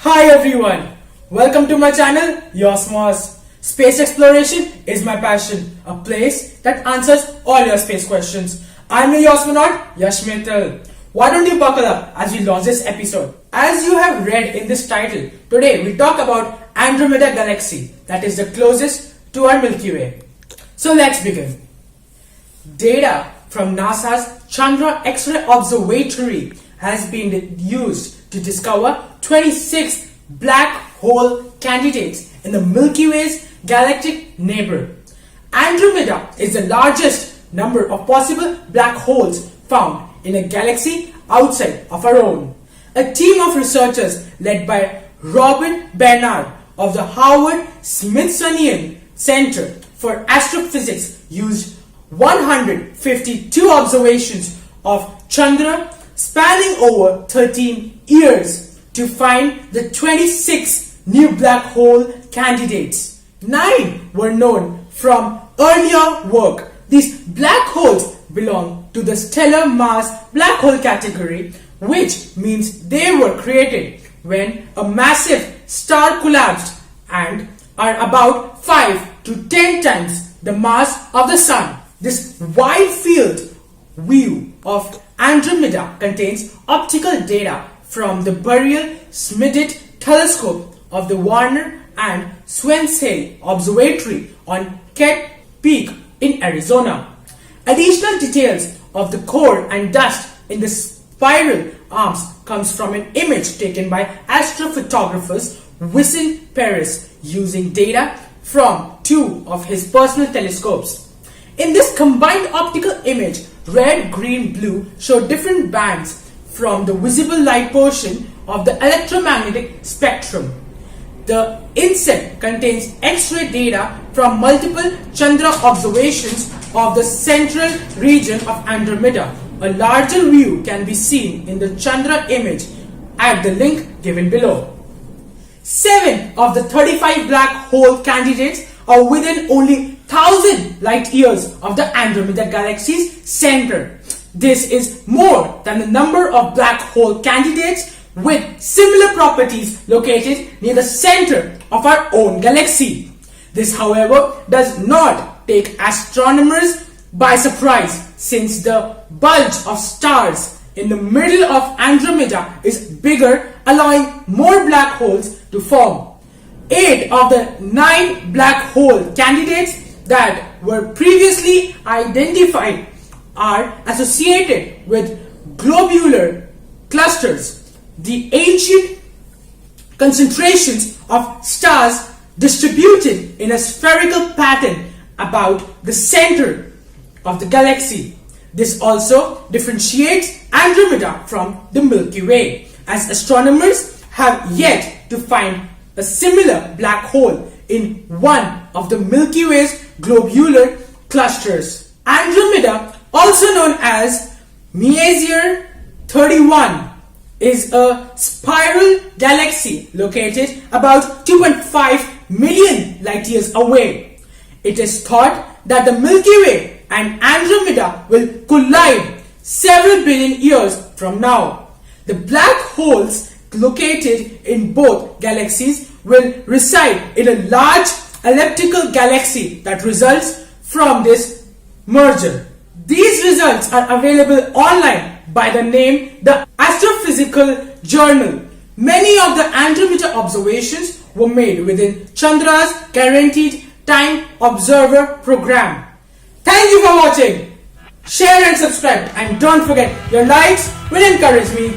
Hi everyone, welcome to my channel Yosmos. Space exploration is my passion, a place that answers all your space questions. I'm your Yosmonaut Yash Mittal. Why don't you buckle up as we launch this episode? As you have read in this title, today we talk about Andromeda Galaxy, that is the closest to our Milky Way. So let's begin. Data from NASA's Chandra X-ray Observatory has been used to discover 26 black hole candidates in the Milky Way's galactic neighbor. Andromeda is the largest number of possible black holes found in a galaxy outside of our own. A team of researchers led by Robin Bernard of the Howard Smithsonian Center for Astrophysics used 152 observations of Chandra spanning over 13 years to find the 26 new black hole candidates. 9 were known from earlier work. These black holes belong to the stellar mass black hole category, which means they were created when a massive star collapsed and are about 5 to 10 times the mass of the Sun. This wide field view of Andromeda contains optical data from the Beryl-Schmidt telescope of the Warner and Swensey Observatory on Cape Peak in Arizona. Additional details of the core and dust in the spiral arms comes from an image taken by astrophotographers Vincent Paris using data from 2 of his personal telescopes. In this combined optical image, red, green, blue show different bands from the visible light portion of the electromagnetic spectrum. The inset contains X-ray data from multiple Chandra observations of the central region of Andromeda. A larger view can be seen in the Chandra image at the link given below. 7 of the 35 black hole candidates are within only 1,000 light years of the Andromeda galaxy's center. This is more than the number of black hole candidates with similar properties located near the center of our own galaxy. This, however, does not take astronomers by surprise, since the bulge of stars in the middle of Andromeda is bigger, allowing more black holes to form. 8 of the 9 black hole candidates that were previously identified are associated with globular clusters, the ancient concentrations of stars distributed in a spherical pattern about the center of the galaxy. This also differentiates Andromeda from the Milky Way, as astronomers have yet to find a similar black hole in one of the Milky Way's globular clusters. Andromeda, also known as Messier 31, is a spiral galaxy located about 2.5 million light years away. It is thought that the Milky Way and Andromeda will collide several billion years from now. The black holes located in both galaxies will reside in a large elliptical galaxy that results from this merger. These results are available online by the name the Astrophysical Journal. Many of the Andromeda observations were made within Chandra's Guaranteed Time Observer program. Thank you for watching. Share and subscribe, and don't forget, your likes will encourage me